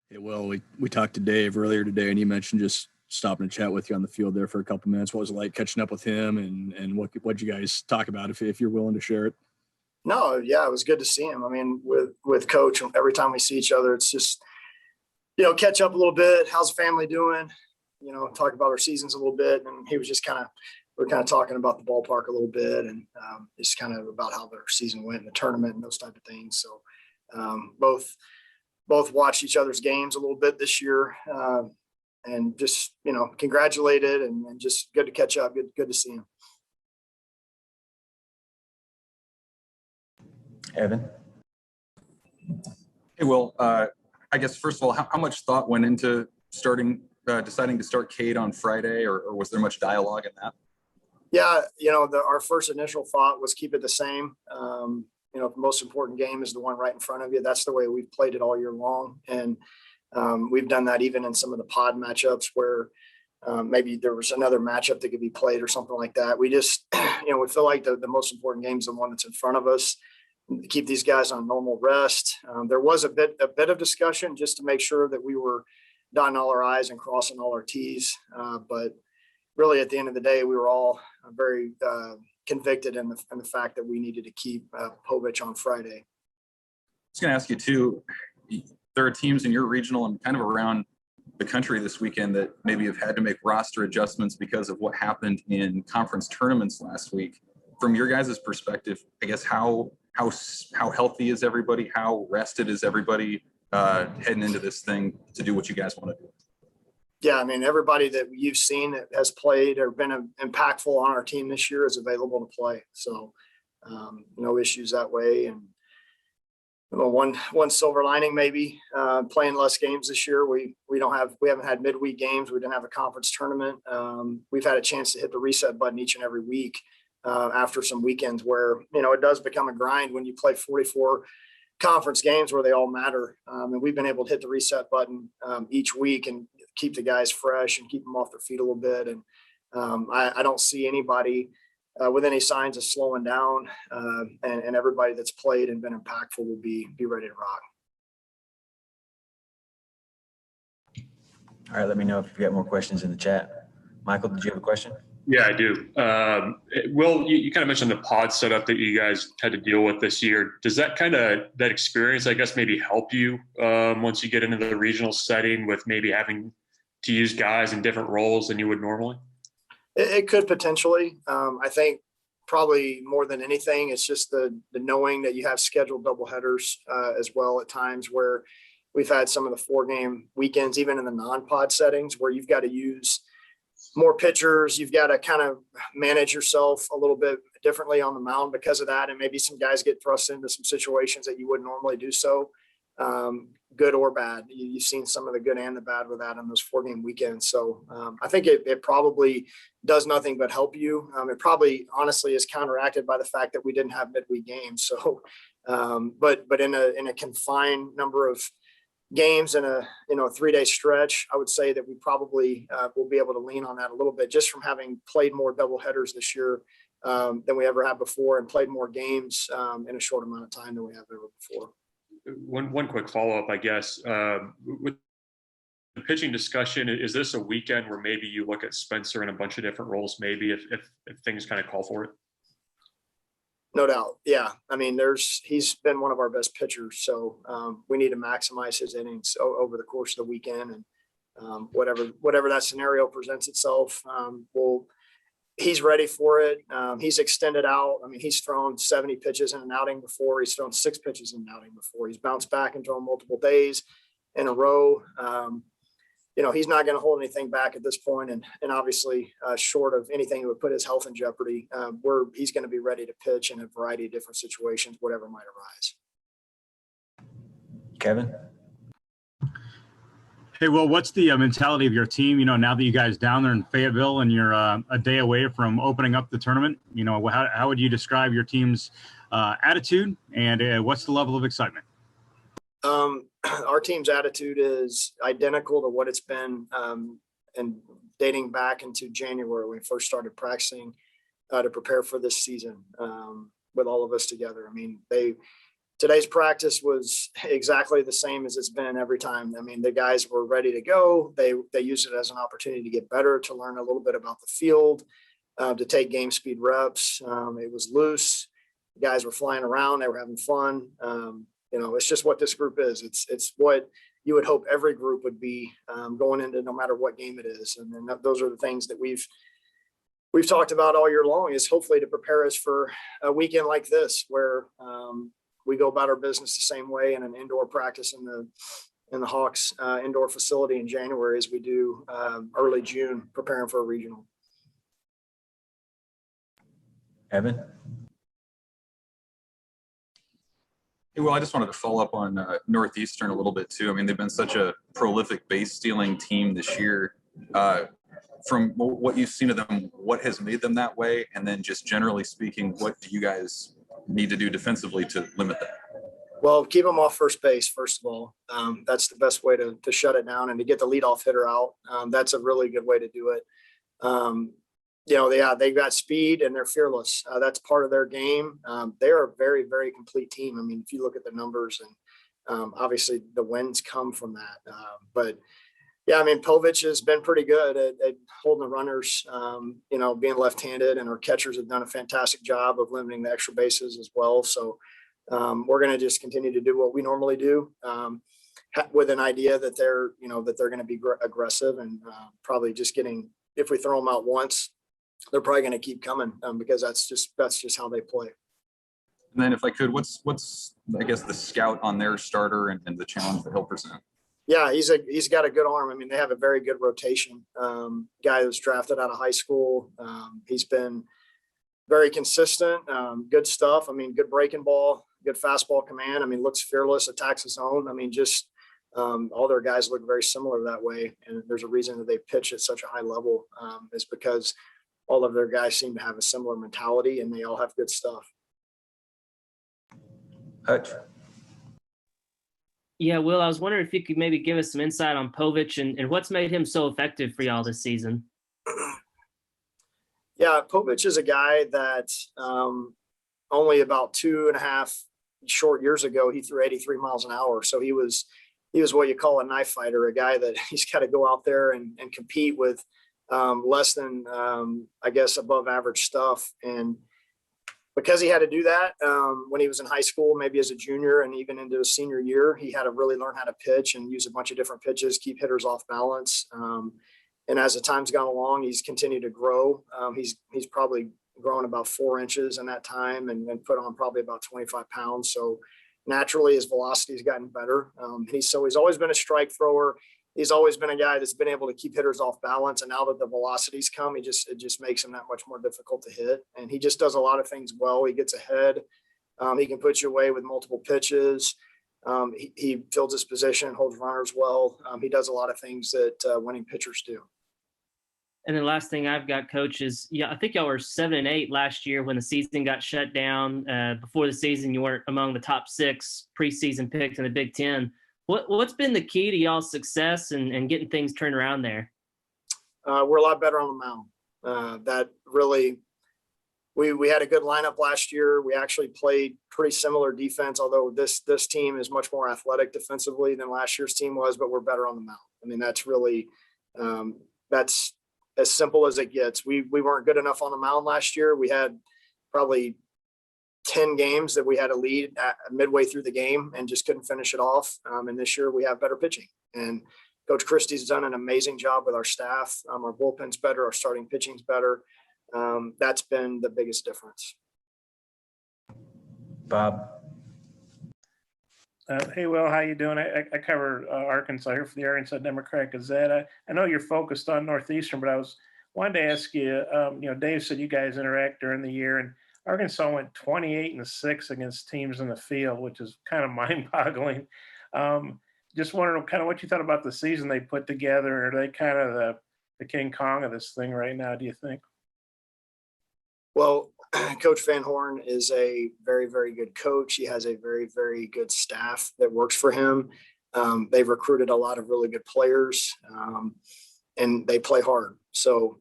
Hey, well, we talked to Dave earlier today, and he mentioned just stopping to chat with you on the field there for a couple minutes. What was it like catching up with him, and what you guys talk about if you're willing to share it? No, yeah, it was good to see him. I mean, with Coach, every time we see each other, it's just catch up a little bit. How's the family doing? Talk about our seasons a little bit, and he was just we're kind of talking about the ballpark a little bit, and just kind of about how their season went in the tournament and those type of things. So both watched each other's games a little bit this year, and just congratulated and just good to catch up. Good to see him. Evan. Hey, Will, I guess first of all, how much thought went into deciding to start Cade on Friday, or was there much dialogue in that? Yeah, our first initial thought was keep it the same. The most important game is the one right in front of you. That's the way we've played it all year long. And we've done that even in some of the pod matchups where maybe there was another matchup that could be played or something like that. We just, we feel like the most important game is the one that's in front of us. Keep these guys on normal rest. There was a bit of discussion just to make sure that we were dotting all our I's and crossing all our T's. But really, at the end of the day, we were all very convicted in the fact that we needed to keep Povich on Friday. I was going to ask you too. There are teams in your regional and kind of around the country this weekend that maybe have had to make roster adjustments because of what happened in conference tournaments last week. From your guys' perspective, I guess how healthy is everybody? How rested is everybody heading into this thing to do what you guys want to do? Yeah, I mean, everybody that you've seen that has played or been impactful on our team this year is available to play. So no issues that way. And one silver lining maybe playing less games this year. We haven't had midweek games. We didn't have a conference tournament. We've had a chance to hit the reset button each and every week after some weekends where it does become a grind when you play 44 conference games where they all matter. And we've been able to hit the reset button each week and keep the guys fresh and keep them off their feet a little bit. And I don't see anybody with any signs of slowing down, and everybody that's played and been impactful will be ready to rock. All right, let me know if you've got more questions in the chat. Michael, did you have a question? Yeah, I do. Will, you kind of mentioned the pod setup that you guys had to deal with this year. Does that experience, I guess, maybe help you once you get into the regional setting with maybe having to use guys in different roles than you would normally? It could potentially. I think probably more than anything, it's just the knowing that you have scheduled doubleheaders as well at times where we've had some of the 4-game weekends, even in the non-pod settings, where you've got to use more pitchers. You've got to kind of manage yourself a little bit differently on the mound because of that. And maybe some guys get thrust into some situations that you wouldn't normally do so, good or bad. You've seen some of the good and the bad with that on those 4-game weekends. So I think it probably does nothing but help you. It probably honestly is counteracted by the fact that we didn't have midweek games. So, but in a confined number of games in a 3-day stretch, I would say that we probably will be able to lean on that a little bit just from having played more double headers this year than we ever have before and played more games in a short amount of time than we have ever before. One quick follow-up, I guess. With the pitching discussion, is this a weekend where maybe you look at Spencer in a bunch of different roles, maybe if things kind of call for it? No doubt. Yeah. I mean, he's been one of our best pitchers. So we need to maximize his innings over the course of the weekend. And whatever that scenario presents itself, he's ready for it. He's extended out. I mean, he's thrown 70 pitches in an outing before. He's thrown 6 pitches in an outing before. He's bounced back and thrown multiple days in a row. He's not going to hold anything back at this point, and obviously short of anything that would put his health in jeopardy, he's going to be ready to pitch in a variety of different situations, whatever might arise. Kevin? Hey, well, what's the mentality of your team, now that you guys down there in Fayetteville and you're a day away from opening up the tournament? How would you describe your team's attitude, and what's the level of excitement? Our team's attitude is identical to what it's been and dating back into January when we first started practicing to prepare for this season with all of us together. I mean, today's practice was exactly the same as it's been every time. I mean, the guys were ready to go. They used it as an opportunity to get better, to learn a little bit about the field, to take game speed reps. It was loose. The guys were flying around. They were having fun. It's just what this group is. It's what you would hope every group would be going into, no matter what game it is. And then those are the things that we've talked about all year long, is hopefully to prepare us for a weekend like this, where we go about our business the same way in an indoor practice in the Hawks indoor facility in January as we do early June, preparing for a regional. Evan? Well, I just wanted to follow up on Northeastern a little bit too. I mean, they've been such a prolific base stealing team this year. From what you've seen of them, what has made them that way? And then just generally speaking, what do you guys need to do defensively to limit that? Well, keep them off first base, first of all. That's the best way to shut it down, and to get the leadoff hitter out. That's a really good way to do it. They've got speed and they're fearless. That's part of their game. They're a very, very complete team. I mean, if you look at the numbers, and obviously the wins come from that. But yeah, I mean, Povich has been pretty good at holding the runners, being left-handed, and our catchers have done a fantastic job of limiting the extra bases as well. So we're going to just continue to do what we normally do, with an idea that they're going to be aggressive, and probably just getting, if we throw them out once, they're probably going to keep coming, because that's just how they play. And then if I could, what's I guess the scout on their starter and the challenge that he'll present? Yeah, he's got a good arm. I mean, they have a very good rotation. Guy who was drafted out of high school. He's been very consistent. Good stuff. I mean, good breaking ball, good fastball command. I mean, looks fearless, attacks his own. I mean, just all their guys look very similar that way. And there's a reason that they pitch at such a high level, is because all of their guys seem to have a similar mentality, and they all have good stuff. Hutch? Yeah, Will, I was wondering if you could maybe give us some insight on Povich and what's made him so effective for y'all this season. Yeah, Povich is a guy that only about 2.5 short years ago, he threw 83 miles an hour. So he was what you call a knife fighter, a guy that he's got to go out there and compete with less than, I guess, above average stuff. And because he had to do that when he was in high school, maybe as a junior and even into his senior year, he had to really learn how to pitch and use a bunch of different pitches, keep hitters off balance. And as the time's gone along, he's continued to grow. He's probably grown about 4 inches in that time, and put on probably about 25 pounds. So naturally his velocity has gotten better. He's always been a strike thrower. He's always been a guy that's been able to keep hitters off balance. And now that the velocities come, it just makes him that much more difficult to hit. And he just does a lot of things well. He gets ahead. He can put you away with multiple pitches. He fields his position, holds runners well. He does a lot of things that winning pitchers do. And then last thing I've got, Coach, is I think y'all were 7-8 last year when the season got shut down. Before the season, you weren't among the top 6 preseason picks in the Big Ten. What's been the key to y'all's success and getting things turned around there? We're a lot better on the mound. That really, we had a good lineup last year. We actually played pretty similar defense, although this team is much more athletic defensively than last year's team was, but we're better on the mound. I mean, that's really, that's as simple as it gets. We weren't good enough on the mound last year. We had probably 10 games that we had a lead midway through the game and just couldn't finish it off. And this year we have better pitching, and Coach Christie's done an amazing job with our staff. Our bullpen's better. Our starting pitching's better. That's been the biggest difference. Bob? Hey, Will, how you doing? I cover Arkansas here for the Arkansas Democrat Gazette. I know you're focused on Northeastern, but I wanted to ask you, Dave said you guys interact during the year, and Arkansas went 28-6 against teams in the field, which is kind of mind-boggling. Just wondering kind of what you thought about the season they put together. Are they kind of the King Kong of this thing right now, do you think? Well, Coach Van Horn is a very, very good coach. He has a very, very good staff that works for him. They've recruited a lot of really good players, and they play hard. So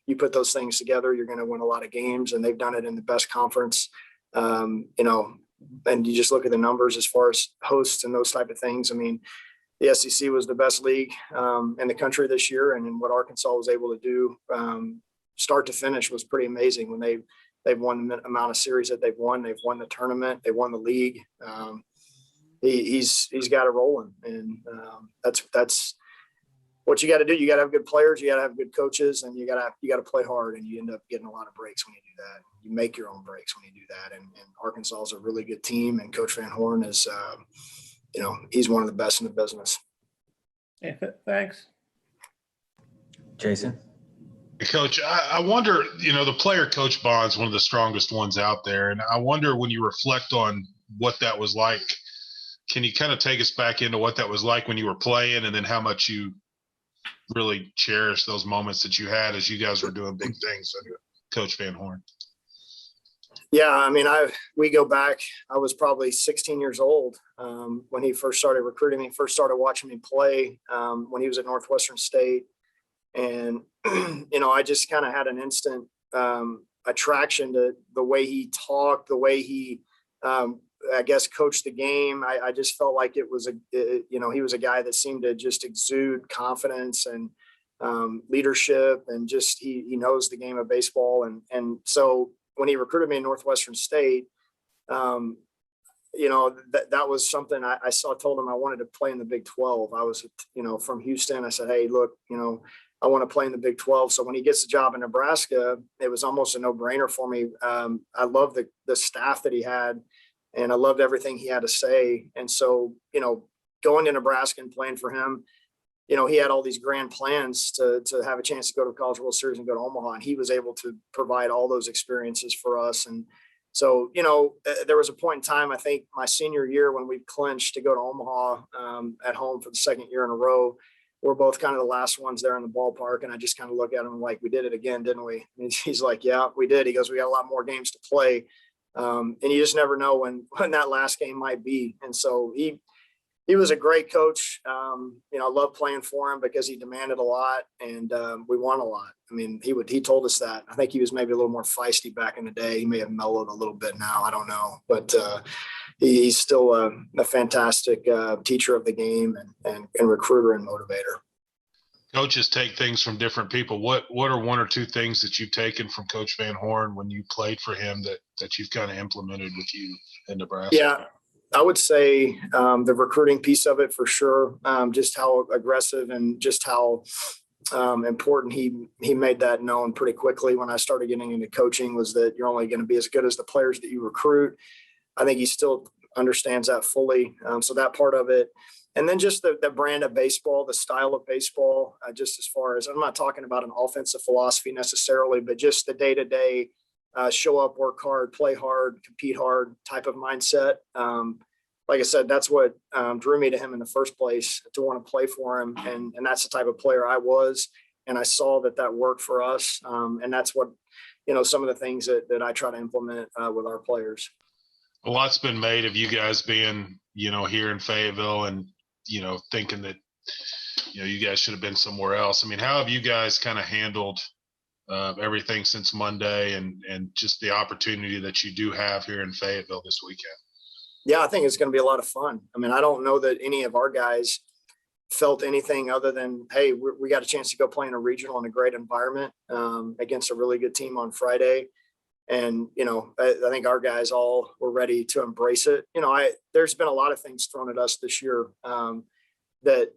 you put those things together, you're going to win a lot of games, and they've done it in the best conference. and you just look at the numbers as far as hosts and those type of things. I mean, the SEC was the best league in the country this year, and what Arkansas was able to do start to finish was pretty amazing. When they've won the amount of series that they've won the tournament, they won the league. He's got it rolling, and that's what you got to do. You got to have good players, you got to have good coaches, and you got to play hard, and you end up getting a lot of breaks when you do that. You make your own breaks when you do that, and Arkansas is a really good team, and Coach Van Horn is, he's one of the best in the business. Yeah, thanks. Jason? Coach, I wonder, the player-coach bond's one of the strongest ones out there, and I wonder when you reflect on what that was like, can you kind of take us back into what that was like when you were playing, and then how much you really cherish those moments that you had as you guys were doing big things under Coach Van Horn? Yeah, I mean, we go back. I was probably 16 years old when he first started recruiting me. First started watching me play when he was at Northwestern State, and I just kind of had an instant attraction to the way he talked, the way he, I guess, coached the game. I just felt like he was a guy that seemed to just exude confidence and leadership, and just he knows the game of baseball, and so. When he recruited me in Northwestern State, that was something I told him I wanted to play in the Big 12. I was, from Houston. I said, hey, look, I want to play in the Big 12. So when he gets the job in Nebraska, it was almost a no-brainer for me. I loved the staff that he had, and I loved everything he had to say. And so, going to Nebraska and playing for him, he had all these grand plans to have a chance to go to the College World Series and go to Omaha, and he was able to provide all those experiences for us. And so, there was a point in time, I think my senior year, when we clinched to go to Omaha at home for the second year in a row. We're both kind of the last ones there in the ballpark. And I just kind of look at him like, we did it again, didn't we? And he's like, yeah, we did. He goes, we got a lot more games to play. And you just never know when that last game might be. And so he was a great coach. I love playing for him because he demanded a lot, and we won a lot. I mean, he told us that. I think he was maybe a little more feisty back in the day. He may have mellowed a little bit now. I don't know, but he's still a fantastic teacher of the game and recruiter and motivator. Coaches take things from different people. What are one or two things that you've taken from Coach Van Horn when you played for him that you've kind of implemented with you in Nebraska? Yeah. I would say the recruiting piece of it for sure, just how aggressive and just how important he made that known pretty quickly when I started getting into coaching, was that you're only going to be as good as the players that you recruit. I think he still understands that fully. So that part of it. And then just the brand of baseball, the style of baseball, just as far as, I'm not talking about an offensive philosophy necessarily, but just the day-to-day show up, work hard, play hard, compete hard type of mindset. Like I said, that's what drew me to him in the first place, to want to play for him. And that's the type of player I was. And I saw that worked for us. And that's what, some of the things that I try to implement with our players. A lot's been made of you guys being, here in Fayetteville and, thinking that, you guys should have been somewhere else. I mean, how have you guys kind of handled everything since Monday and just the opportunity that you do have here in Fayetteville this weekend? Yeah, I think it's going to be a lot of fun. I mean, I don't know that any of our guys felt anything other than, hey, we got a chance to go play in a regional in a great environment against a really good team on Friday. And, I think our guys all were ready to embrace it. There's been a lot of things thrown at us this year that,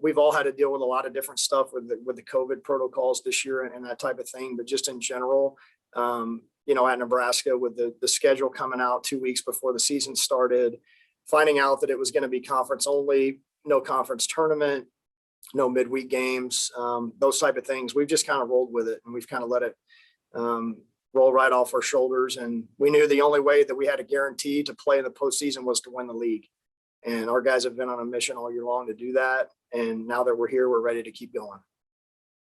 we've all had to deal with a lot of different stuff with the COVID protocols this year and that type of thing. But just in general, at Nebraska, with the schedule coming out 2 weeks before the season started, finding out that it was going to be conference only, no conference tournament, no midweek games, those type of things. We've just kind of rolled with it, and we've kind of let it roll right off our shoulders. And we knew the only way that we had a guarantee to play in the postseason was to win the league. And our guys have been on a mission all year long to do that. And now that we're here, we're ready to keep going.